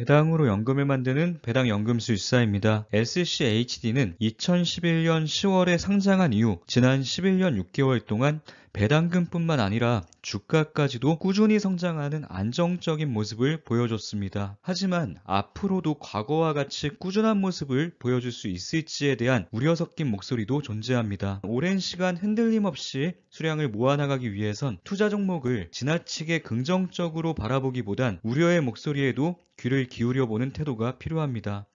배당으로 연금을 만드는 배당연금술사입니다. SCHD는 2011년 10월에 상장한 이후 지난 11년 6개월 동안 배당금뿐만 아니라 주가까지도 꾸준히 성장하는 안정적인 모습을 보여줬습니다. 하지만 앞으로도 과거와 같이 꾸준한 모습을 보여줄 수 있을지에 대한 우려 섞인 목소리도 존재합니다. 오랜 시간 흔들림 없이 수량을 모아나가기 위해선 투자 종목을 지나치게 긍정적으로 바라보기보단 우려의 목소리에도 귀를 기울여보는 태도가 필요합니다.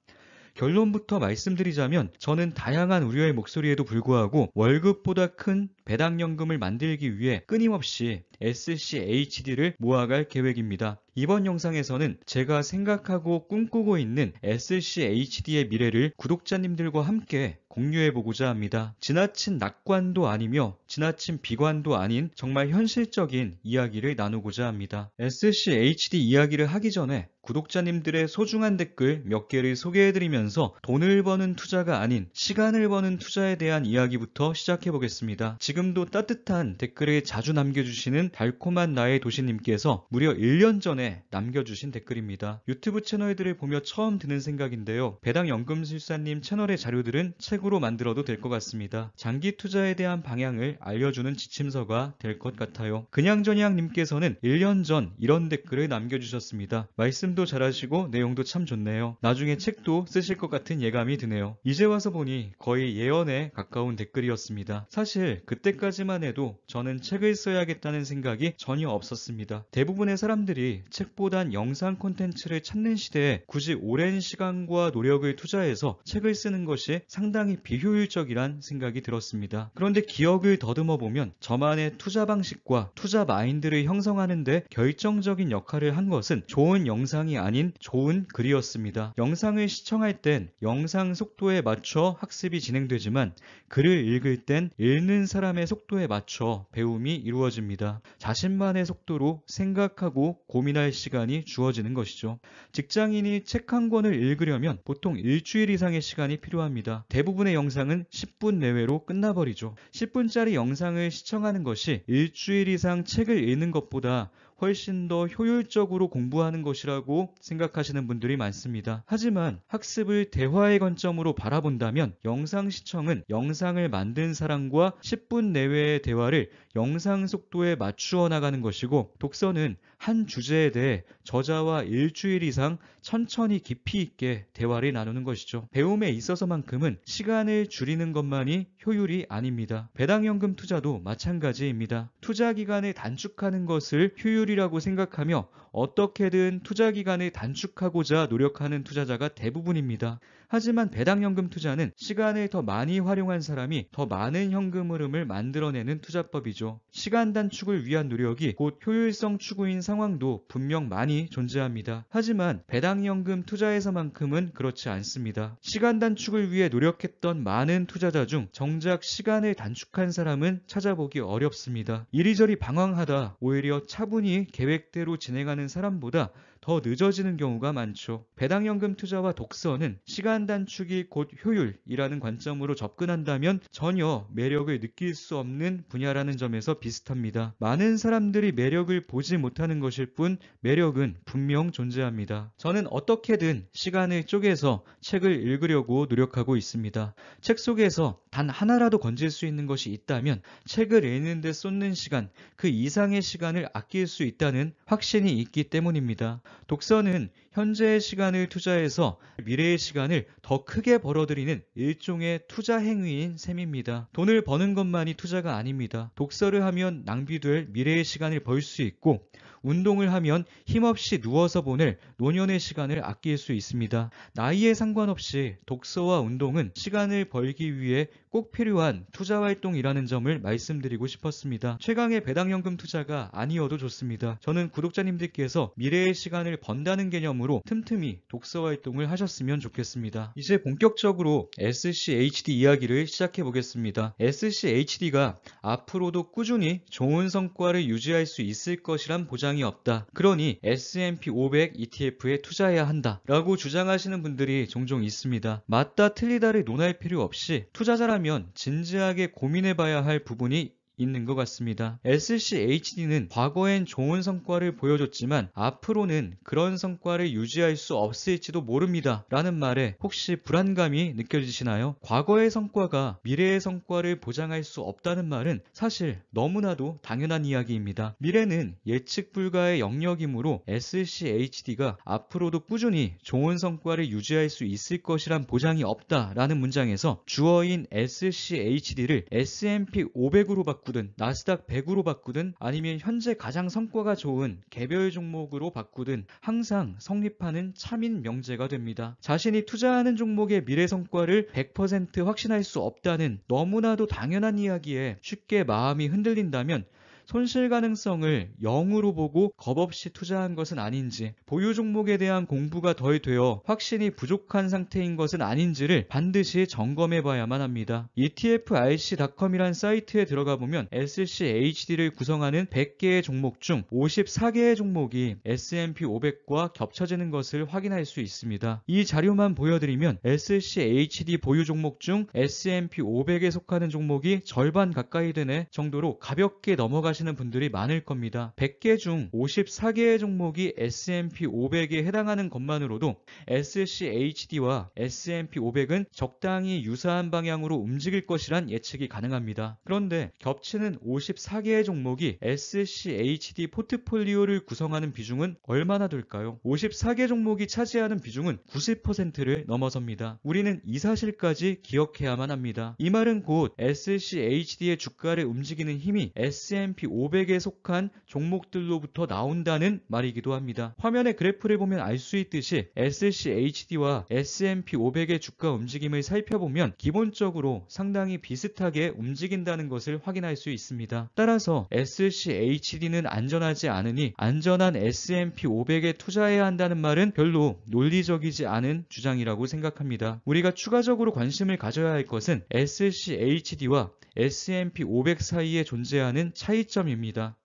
결론부터 말씀드리자면 저는 다양한 우려의 목소리에도 불구하고 월급보다 큰 배당연금을 만들기 위해 끊임없이 SCHD를 모아갈 계획입니다. 이번 영상에서는 제가 생각하고 꿈꾸고 있는 SCHD의 미래를 구독자님들과 함께 공유해보고자 합니다. 지나친 낙관도 아니며 지나친 비관도 아닌 정말 현실적인 이야기를 나누고자 합니다. SCHD 이야기를 하기 전에 구독자님들의 소중한 댓글 몇 개를 소개해드리면서 돈을 버는 투자가 아닌 시간을 버는 투자에 대한 이야기부터 시작해보겠습니다. 지금도 따뜻한 댓글을 자주 남겨주시는 달콤한 나의 도시님께서 무려 1년 전에 남겨주신 댓글입니다. 유튜브 채널들을 보며 처음 드는 생각인데요. 배당연금술사님 채널의 자료들은 책으로 만들어도 될 것 같습니다. 장기 투자에 대한 방향을 알려주는 지침서가 될 것 같아요. 그냥저냥님께서는 1년 전 이런 댓글을 남겨주셨습니다. 말씀도 잘하시고 내용도 참 좋네요. 나중에 책도 쓰실 것 같은 예감이 드네요. 이제 와서 보니 거의 예언에 가까운 댓글이었습니다. 사실 그때까지만 해도 저는 책을 써야겠다는 생각이 전혀 없었습니다. 대부분의 사람들이 책보단 영상 콘텐츠를 찾는 시대에 굳이 오랜 시간과 노력을 투자해서 책을 쓰는 것이 상당히 비효율적이란 생각이 들었습니다. 그런데 기억을 더듬어 보면 저만의 투자 방식과 투자 마인드를 형성하는 데 결정적인 역할을 한 것은 좋은 영상이 아닌 좋은 글이었습니다. 영상을 시청할 땐 영상 속도에 맞춰 학습이 진행되지만 글을 읽을 땐 읽는 사람의 속도에 맞춰 배움이 이루어집니다. 자신만의 속도로 생각하고 고민할 시간이 주어지는 것이죠. 직장인이 책 한 권을 읽으려면 보통 일주일 이상의 시간이 필요합니다. 대부분의 영상은 10분 내외로 끝나버리죠. 10분짜리 영상을 시청하는 것이 일주일 이상 책을 읽는 것보다 훨씬 더 효율적으로 공부하는 것이라고 생각하시는 분들이 많습니다. 하지만 학습을 대화의 관점으로 바라본다면 영상 시청은 영상을 만든 사람과 10분 내외의 대화를 영상 속도에 맞추어 나가는 것이고, 독서는 한 주제에 대해 저자와 일주일 이상 천천히 깊이 있게 대화를 나누는 것이죠. 배움에 있어서만큼은 시간을 줄이는 것만이 효율이 아닙니다. 배당연금 투자도 마찬가지입니다. 투자 기간을 단축하는 것을 효율이라고 생각하며 어떻게든 투자 기간을 단축하고자 노력하는 투자자가 대부분입니다. 하지만 배당연금 투자는 시간을 더 많이 활용한 사람이 더 많은 현금 흐름을 만들어내는 투자법이죠. 시간 단축을 위한 노력이 곧 효율성 추구인 상황도 분명 많이 존재합니다. 하지만 배당연금 투자에서만큼은 그렇지 않습니다. 시간 단축을 위해 노력했던 많은 투자자 중 정작 시간을 단축한 사람은 찾아보기 어렵습니다. 이리저리 방황하다 오히려 차분히 계획대로 진행하는 사람보다 더 늦어지는 경우가 많죠. 배당연금 투자와 독서는 시간 단축이 곧 효율이라는 관점으로 접근한다면 전혀 매력을 느낄 수 없는 분야라는 점에서 비슷합니다. 많은 사람들이 매력을 보지 못하는 것일 뿐 매력은 분명 존재합니다. 저는 어떻게든 시간을 쪼개서 책을 읽으려고 노력하고 있습니다. 책 속에서 단 하나라도 건질 수 있는 것이 있다면 책을 읽는 데 쏟는 시간, 그 이상의 시간을 아낄 수 있다는 확신이 있기 때문입니다. 독서는 현재의 시간을 투자해서 미래의 시간을 더 크게 벌어들이는 일종의 투자 행위인 셈입니다. 돈을 버는 것만이 투자가 아닙니다. 독서를 하면 낭비될 미래의 시간을 벌 수 있고, 운동을 하면 힘없이 누워서 보낼 노년의 시간을 아낄 수 있습니다. 나이에 상관없이 독서와 운동은 시간을 벌기 위해 꼭 필요한 투자 활동이라는 점을 말씀드리고 싶었습니다. 최강의 배당연금 투자가 아니어도 좋습니다. 저는 구독자님들께서 미래의 시간을 번다는 개념으로 틈틈이 독서 활동을 하셨으면 좋겠습니다. 이제 본격적으로 SCHD 이야기를 시작해 보겠습니다. SCHD가 앞으로도 꾸준히 좋은 성과를 유지할 수 있을 것이란 보장이 없다. 그러니 S&P 500 ETF에 투자해야 한다 라고 주장하시는 분들이 종종 있습니다. 맞다 틀리다를 논할 필요 없이 투자자라면 진지하게 고민해봐야 할 부분이 있는 것 같습니다. SCHD는 과거엔 좋은 성과를 보여줬지만 앞으로는 그런 성과를 유지할 수 없을지도 모릅니다 라는 말에 혹시 불안감이 느껴지시나요? 과거의 성과가 미래의 성과를 보장할 수 없다는 말은 사실 너무나도 당연한 이야기입니다. 미래는 예측 불가의 영역이므로 SCHD가 앞으로도 꾸준히 좋은 성과를 유지할 수 있을 것이란 보장이 없다라는 문장에서 주어인 SCHD를 S&P 500으로 바꾸든 나스닥 100으로 바꾸든 아니면 현재 가장 성과가 좋은 개별 종목으로 바꾸든 항상 성립하는 참인 명제가 됩니다. 자신이 투자하는 종목의 미래 성과를 100% 확신할 수 없다는 너무나도 당연한 이야기에 쉽게 마음이 흔들린다면 손실 가능성을 0으로 보고 겁없이 투자한 것은 아닌지, 보유 종목에 대한 공부가 덜 되어 확신이 부족한 상태인 것은 아닌지를 반드시 점검해 봐야만 합니다. ETFRC.com이란 사이트에 들어가 보면 SCHD를 구성하는 100개의 종목 중 54개의 종목이 S&P 500과 겹쳐지는 것을 확인할 수 있습니다. 이 자료만 보여드리면 SCHD 보유 종목 중 S&P 500에 속하는 종목이 절반 가까이 되네 정도로 가볍게 넘어가시는 분들이 많을 겁니다. 100개 중 54개의 종목이 S&P 500에 해당하는 것만으로도 SCHD와 S&P 500은 적당히 유사한 방향으로 움직일 것이란 예측이 가능합니다. 그런데 겹치는 54개의 종목이 SCHD 포트폴리오를 구성하는 비중은 얼마나 될까요? 54개 종목이 차지하는 비중은 90%를 넘어섭니다. 우리는 이 사실까지 기억해야만 합니다. 이 말은 곧 SCHD의 주가를 움직이는 힘이 S&P 500에 속한 종목들로부터 나온다는 말이기도 합니다. 화면의 그래프를 보면 알 수 있듯이 SCHD와 S&P 500의 주가 움직임을 살펴보면 기본적으로 상당히 비슷하게 움직인다는 것을 확인할 수 있습니다. 따라서 SCHD는 안전하지 않으니 안전한 S&P 500에 투자해야 한다는 말은 별로 논리적이지 않은 주장이라고 생각합니다. 우리가 추가적으로 관심을 가져야 할 것은 SCHD와 S&P 500 사이에 존재하는 차이점입니다.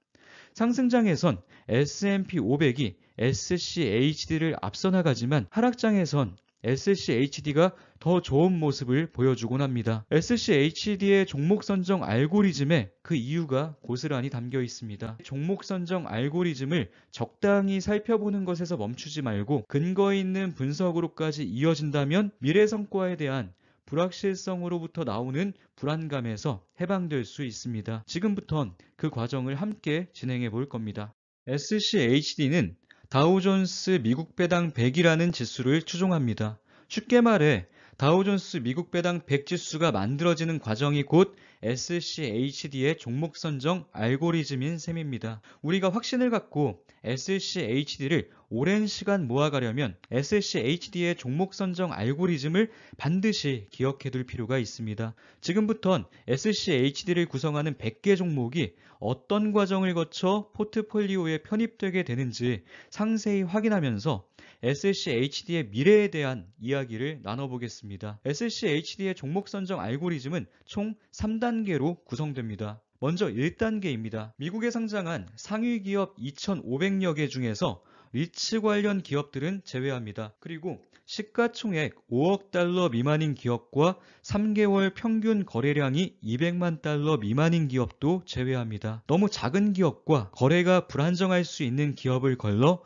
상승장에선 S&P 500이 SCHD를 앞서 나가지만 하락장에선 SCHD가 더 좋은 모습을 보여주곤 합니다. SCHD의 종목 선정 알고리즘에 그 이유가 고스란히 담겨 있습니다. 종목 선정 알고리즘을 적당히 살펴보는 것에서 멈추지 말고 근거 있는 분석으로까지 이어진다면 미래 성과에 대한 불확실성으로부터 나오는 불안감에서 해방될 수 있습니다. 지금부턴 그 과정을 함께 진행해 볼 겁니다. SCHD는 다우존스 미국 배당 100이라는 지수를 추종합니다. 쉽게 말해 다우존스 미국 배당 100 지수가 만들어지는 과정이 곧 SCHD의 종목 선정 알고리즘인 셈입니다. 우리가 확신을 갖고 SCHD를 오랜 시간 모아가려면 SCHD의 종목 선정 알고리즘을 반드시 기억해 둘 필요가 있습니다. 지금부턴 SCHD를 구성하는 100개 종목이 어떤 과정을 거쳐 포트폴리오에 편입되게 되는지 상세히 확인하면서 SCHD의 미래에 대한 이야기를 나눠보겠습니다. SCHD의 종목 선정 알고리즘은 총 3단계로 구성됩니다. 먼저 1단계입니다. 미국에 상장한 상위 기업 2,500여 개 중에서 리츠 관련 기업들은 제외합니다. 그리고 시가총액 5억 달러 미만인 기업과 3개월 평균 거래량이 200만 달러 미만인 기업도 제외합니다. 너무 작은 기업과 거래가 불안정할 수 있는 기업을 걸러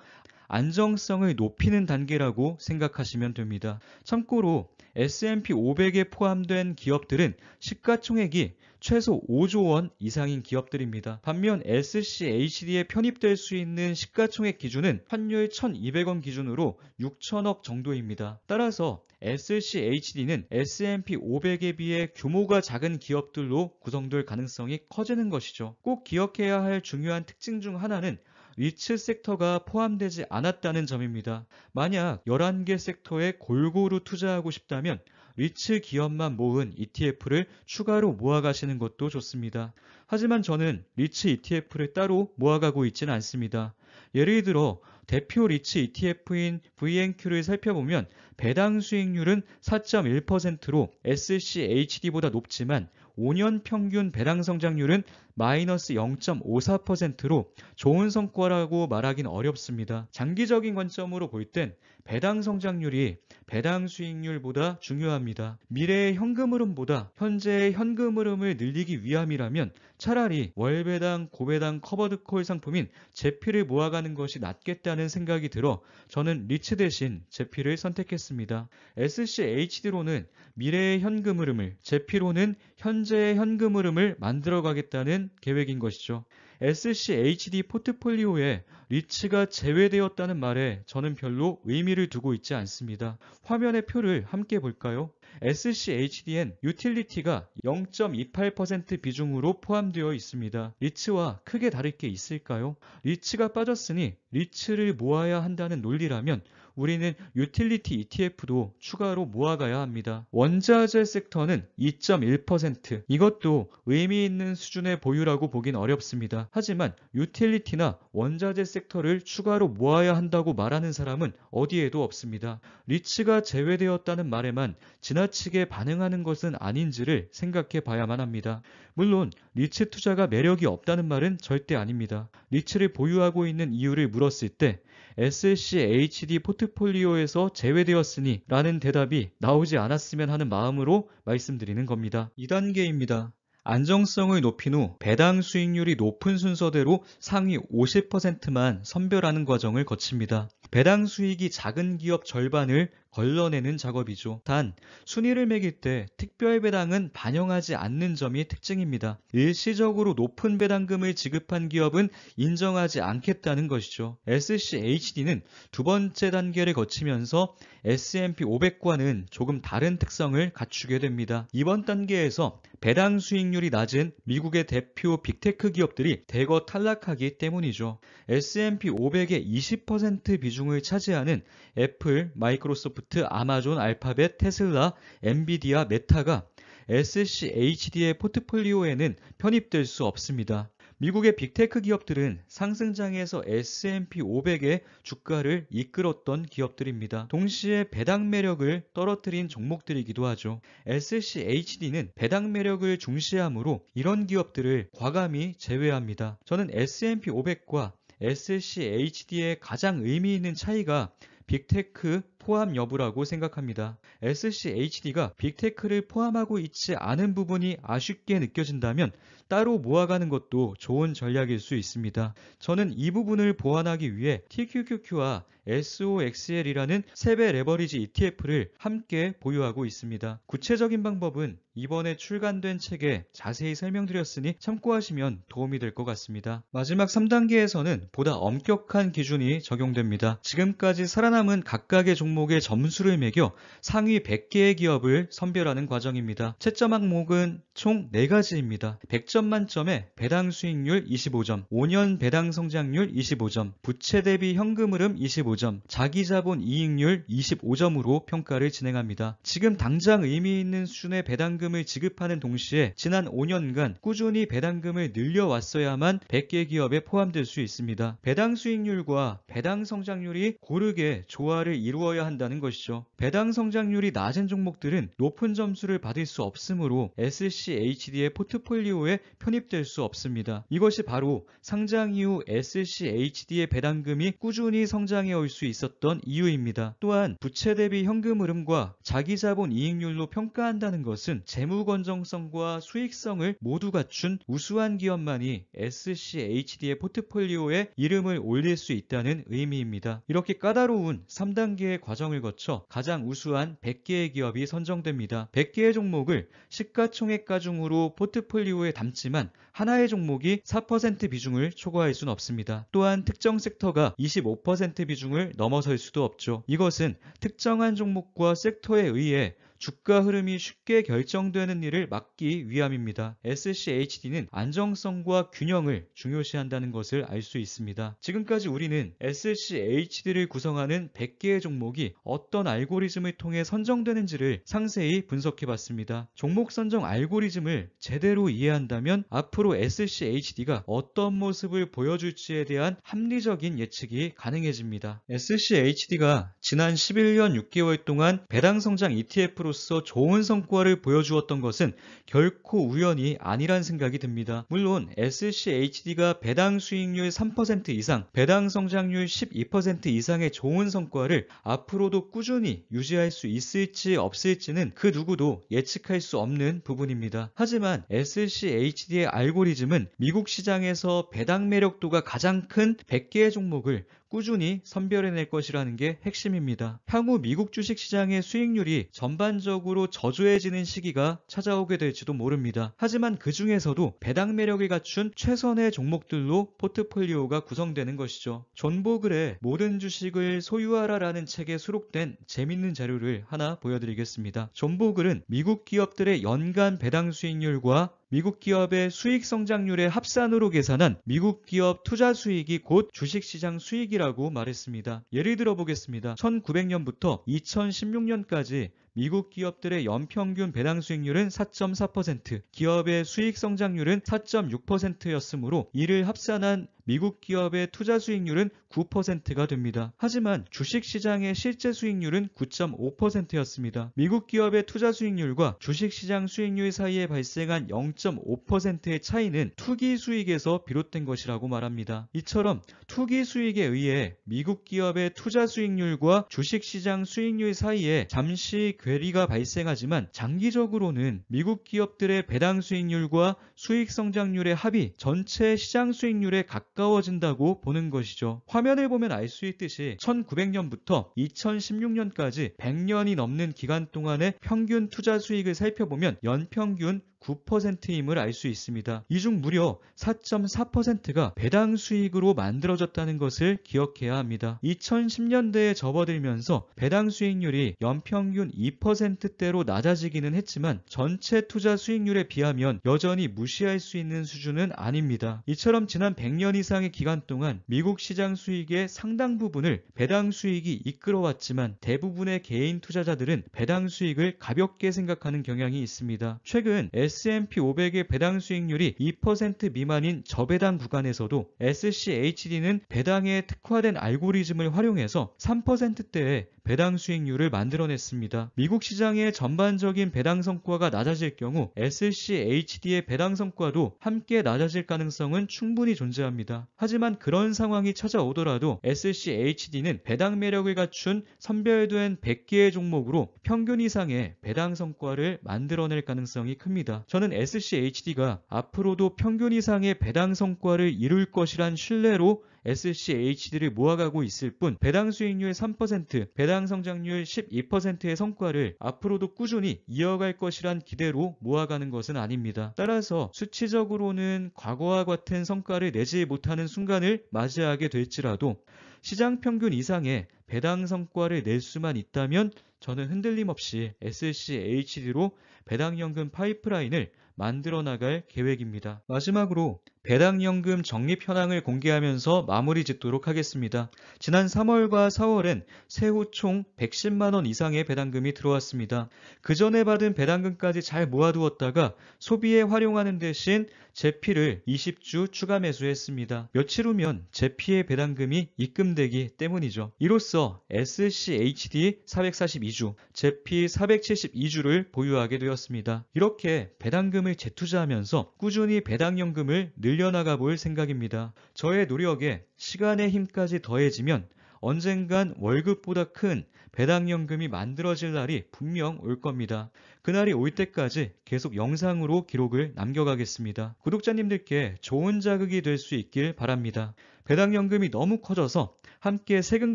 안정성을 높이는 단계라고 생각하시면 됩니다. 참고로 S&P 500에 포함된 기업들은 시가총액이 최소 5조 원 이상인 기업들입니다. 반면 SCHD에 편입될 수 있는 시가총액 기준은 환율 1,200원 기준으로 6천억 정도입니다. 따라서 SCHD는 S&P 500에 비해 규모가 작은 기업들로 구성될 가능성이 커지는 것이죠. 꼭 기억해야 할 중요한 특징 중 하나는 리츠 섹터가 포함되지 않았다는 점입니다. 만약 11개 섹터에 골고루 투자하고 싶다면 리츠 기업만 모은 ETF를 추가로 모아가시는 것도 좋습니다. 하지만 저는 리츠 ETF를 따로 모아가고 있지는 않습니다. 예를 들어 대표 리츠 ETF인 VNQ를 살펴보면 배당 수익률은 4.1%로 SCHD보다 높지만 5년 평균 배당 성장률은 마이너스 0.54%로 좋은 성과라고 말하긴 어렵습니다. 장기적인 관점으로 볼 땐 배당 성장률이 배당 수익률보다 중요합니다. 미래의 현금 흐름보다 현재의 현금 흐름을 늘리기 위함이라면 차라리 월배당, 고배당 커버드콜 상품인 제피를 모아가는 것이 낫겠다는 생각이 들어 저는 리츠 대신 제피를 선택했습니다. SCHD로는 미래의 현금 흐름을, 제피로는 현재의 현금 흐름을 만들어가겠다는 계획인 것이죠. SCHD 포트폴리오에 리츠가 제외되었다는 말에 저는 별로 의미를 두고 있지 않습니다. 화면의 표를 함께 볼까요? SCHD엔 유틸리티가 0.28% 비중으로 포함되어 있습니다. 리츠와 크게 다를 게 있을까요? 리츠가 빠졌으니 리츠를 모아야 한다는 논리라면 우리는 유틸리티 ETF도 추가로 모아가야 합니다. 원자재 섹터는 2.1%, 이것도 의미 있는 수준의 보유라고 보긴 어렵습니다. 하지만 유틸리티나 원자재 섹터를 추가로 모아야 한다고 말하는 사람은 어디에도 없습니다. 리츠가 제외되었다는 말에만 지나치게 반응하는 것은 아닌지를 생각해 봐야만 합니다. 물론 리츠 투자가 매력이 없다는 말은 절대 아닙니다. 리츠를 보유하고 있는 이유를 물었을 때 SCHD 포트폴리오에서 제외되었으니 라는 대답이 나오지 않았으면 하는 마음으로 말씀드리는 겁니다. 2단계입니다. 안정성을 높인 후 배당 수익률이 높은 순서대로 상위 50%만 선별하는 과정을 거칩니다. 배당 수익이 작은 기업 절반을 걸러내는 작업이죠. 단, 순위를 매길 때 특별 배당은 반영하지 않는 점이 특징입니다. 일시적으로 높은 배당금을 지급한 기업은 인정하지 않겠다는 것이죠. SCHD는 두 번째 단계를 거치면서 S&P 500과는 조금 다른 특성을 갖추게 됩니다. 이번 단계에서 배당 수익률이 낮은 미국의 대표 빅테크 기업들이 대거 탈락하기 때문이죠. S&P 500의 20% 비중을 차지하는 애플, 마이크로소프트, 아마존, 알파벳, 테슬라, 엔비디아, 메타가 SCHD의 포트폴리오에는 편입될 수 없습니다. 미국의 빅테크 기업들은 상승장에서 S&P 500의 주가를 이끌었던 기업들입니다. 동시에 배당 매력을 떨어뜨린 종목들이기도 하죠. SCHD는 배당 매력을 중시하므로 이런 기업들을 과감히 제외합니다. 저는 S&P 500과 SCHD의 가장 의미 있는 차이가 빅테크 포함 여부라고 생각합니다. SCHD가 빅테크를 포함하고 있지 않은 부분이 아쉽게 느껴진다면 따로 모아가는 것도 좋은 전략일 수 있습니다. 저는 이 부분을 보완하기 위해 TQQQ와 SOXL이라는 3배 레버리지 ETF를 함께 보유하고 있습니다. 구체적인 방법은 이번에 출간된 책에 자세히 설명드렸으니 참고하시면 도움이 될 것 같습니다. 마지막 3단계에서는 보다 엄격한 기준이 적용됩니다. 지금까지 살아남은 각각의 종목의 점수를 매겨 상위 100개의 기업을 선별하는 과정입니다. 채점 항목은 총 4가지입니다. 100점 만점에 배당 수익률 25점, 5년 배당 성장률 25점, 부채 대비 현금 흐름 25점, 자기자본 이익률 25점으로 평가를 진행합니다. 지금 당장 의미 있는 수준의 배당금을 지급하는 동시에 지난 5년간 꾸준히 배당금을 늘려왔어야만 100개 기업에 포함될 수 있습니다. 배당 수익률과 배당 성장률이 고르게 조화를 이루어야 한다는 것이죠. 배당 성장률이 낮은 종목들은 높은 점수를 받을 수 없으므로 SCHD의 포트폴리오에 편입될 수 없습니다. 이것이 바로 상장 이후 SCHD의 배당금이 꾸준히 성장해 올 수 있었던 이유입니다. 또한 부채 대비 현금 흐름과 자기자본 이익률로 평가한다는 것은 재무 건전성과 수익성을 모두 갖춘 우수한 기업만이 SCHD의 포트폴리오에 이름을 올릴 수 있다는 의미입니다. 이렇게 까다로운 3단계의 과정을 거쳐 가장 우수한 100개의 기업이 선정됩니다. 100개의 종목을 시가총액 가중으로 포트폴리오에 담지만 하나의 종목이 4% 비중을 초과할 수는 없습니다. 또한 특정 섹터가 25% 비중을 넘어설 수도 없죠. 이것은 특정한 종목과 섹터에 의해 주가 흐름이 쉽게 결정되는 일을 막기 위함입니다. SCHD는 안정성과 균형을 중요시한다는 것을 알 수 있습니다. 지금까지 우리는 SCHD를 구성하는 100개의 종목이 어떤 알고리즘을 통해 선정되는지를 상세히 분석해봤습니다. 종목 선정 알고리즘을 제대로 이해한다면 앞으로 SCHD가 어떤 모습을 보여줄지에 대한 합리적인 예측이 가능해집니다. SCHD가 지난 11년 6개월 동안 배당 성장 ETF로 주식회사로서 좋은 성과를 보여주었던 것은 결코 우연이 아니란 생각이 듭니다. 물론 SCHD가 배당 수익률 3% 이상, 배당 성장률 12% 이상의 좋은 성과를 앞으로도 꾸준히 유지할 수 있을지 없을지는 그 누구도 예측할 수 없는 부분입니다. 하지만 SCHD의 알고리즘은 미국 시장에서 배당 매력도가 가장 큰 100개의 종목을 꾸준히 선별해낼 것이라는 게 핵심입니다. 향후 미국 주식시장의 수익률이 전반적으로 저조해지는 시기가 찾아오게 될지도 모릅니다. 하지만 그 중에서도 배당 매력을 갖춘 최선의 종목들로 포트폴리오가 구성되는 것이죠. 존 보글의 모든 주식을 소유하라라는 책에 수록된 재밌는 자료를 하나 보여드리겠습니다. 존 보글은 미국 기업들의 연간 배당 수익률과 미국 기업의 수익 성장률의 합산으로 계산한 미국 기업 투자 수익이 곧 주식시장 수익이라고 말했습니다. 예를 들어 보겠습니다. 1900년부터 2016년까지 미국 기업들의 연평균 배당 수익률은 4.4%, 기업의 수익 성장률은 4.6%였으므로 이를 합산한 미국 기업의 투자 수익률은 9%가 됩니다. 하지만 주식시장의 실제 수익률은 9.5%였습니다. 미국 기업의 투자 수익률과 주식시장 수익률 사이에 발생한 0.5%의 차이는 투기 수익에서 비롯된 것이라고 말합니다. 이처럼 투기 수익에 의해 미국 기업의 투자 수익률과 주식시장 수익률 사이에 잠시 괴리가 발생하지만 장기적으로는 미국 기업들의 배당 수익률과 수익 성장률의 합이 전체 시장 수익률에 가까워진다고 보는 것이죠. 화면을 보면 알 수 있듯이 1900년부터 2016년까지 100년이 넘는 기간 동안의 평균 투자 수익을 살펴보면 연평균 9%임을 알 수 있습니다. 이 중 무려 4.4%가 배당 수익으로 만들어졌다는 것을 기억해야 합니다. 2010년대에 접어들면서 배당 수익률이 연평균 2%대로 낮아지기는 했지만 전체 투자 수익률에 비하면 여전히 무시할 수 있는 수준은 아닙니다. 이처럼 지난 100년 이상의 기간 동안 미국 시장 수익의 상당 부분을 배당 수익이 이끌어왔지만 대부분의 개인 투자자들은 배당 수익을 가볍게 생각하는 경향이 있습니다. 최근 S&P 500의 배당 수익률이 2% 미만인 저배당 구간에서도 SCHD는 배당에 특화된 알고리즘을 활용해서 3%대의 배당 수익률을 만들어냈습니다. 미국 시장의 전반적인 배당 성과가 낮아질 경우 SCHD의 배당 성과도 함께 낮아질 가능성은 충분히 존재합니다. 하지만 그런 상황이 찾아오더라도 SCHD는 배당 매력을 갖춘 선별된 100개의 종목으로 평균 이상의 배당 성과를 만들어낼 가능성이 큽니다. 저는 SCHD가 앞으로도 평균 이상의 배당 성과를 이룰 것이란 신뢰로 SCHD를 모아가고 있을 뿐 배당 수익률 3%, 배당 성장률 12%의 성과를 앞으로도 꾸준히 이어갈 것이란 기대로 모아가는 것은 아닙니다. 따라서 수치적으로는 과거와 같은 성과를 내지 못하는 순간을 맞이하게 될지라도 시장 평균 이상의 배당 성과를 낼 수만 있다면 저는 흔들림 없이 SCHD로 배당연금 파이프라인을 만들어 나갈 계획입니다. 마지막으로 배당연금 적립 현황을 공개하면서 마무리 짓도록 하겠습니다. 지난 3월과 4월엔 세후 총 110만 원 이상의 배당금이 들어왔습니다. 그 전에 받은 배당금까지 잘 모아두었다가 소비에 활용하는 대신 제피를 20주 추가 매수했습니다. 며칠 후면 제피의 배당금이 입금되기 때문이죠. 이로써 SCHD 442주, 제피 472주를 보유하게 되었습니다. 이렇게 배당금을 재투자하면서 꾸준히 배당연금을 늘려나가 볼 생각입니다. 저의 노력에 시간의 힘까지 더해지면 언젠간 월급보다 큰 배당연금이 만들어질 날이 분명 올 겁니다. 그날이 올 때까지 계속 영상으로 기록을 남겨가겠습니다. 구독자님들께 좋은 자극이 될 수 있길 바랍니다. 배당연금이 너무 커져서 함께 세금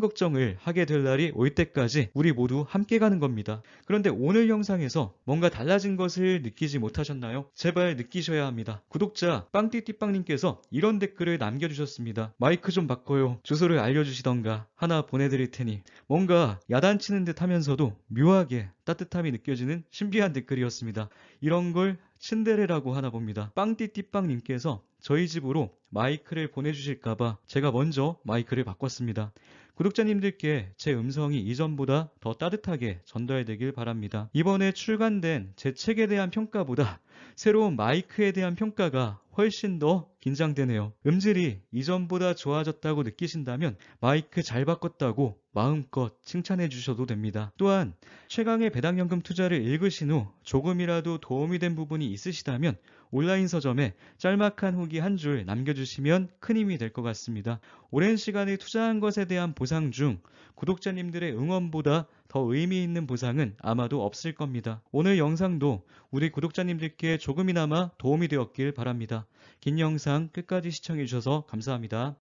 걱정을 하게 될 날이 올 때까지 우리 모두 함께 가는 겁니다. 그런데 오늘 영상에서 뭔가 달라진 것을 느끼지 못하셨나요? 제발 느끼셔야 합니다. 구독자 빵띠띠빵님께서 이런 댓글을 남겨주셨습니다. 마이크 좀 바꿔요. 주소를 알려주시던가 하나 보내드릴 테니. 뭔가 야단치는 듯 하면서도 묘하게 따뜻함이 느껴지는 신비한 댓글이었습니다. 이런 걸 츤데레라고 하나 봅니다. 빵띠띠빵님께서 저희 집으로 마이크를 보내주실까봐 제가 먼저 마이크를 바꿨습니다. 구독자님들께 제 음성이 이전보다 더 따뜻하게 전달되길 바랍니다. 이번에 출간된 제 책에 대한 평가보다 새로운 마이크에 대한 평가가 훨씬 더 긴장되네요. 음질이 이전보다 좋아졌다고 느끼신다면 마이크 잘 바꿨다고 마음껏 칭찬해 주셔도 됩니다. 또한 최강의 배당연금 투자를 읽으신 후 조금이라도 도움이 된 부분이 있으시다면 온라인 서점에 짤막한 후기 한 줄 남겨주시면 큰 힘이 될 것 같습니다. 오랜 시간을 투자한 것에 대한 보상 중 구독자님들의 응원보다 더 의미 있는 보상은 아마도 없을 겁니다. 오늘 영상도 우리 구독자님들께 조금이나마 도움이 되었길 바랍니다. 긴 영상 끝까지 시청해 주셔서 감사합니다.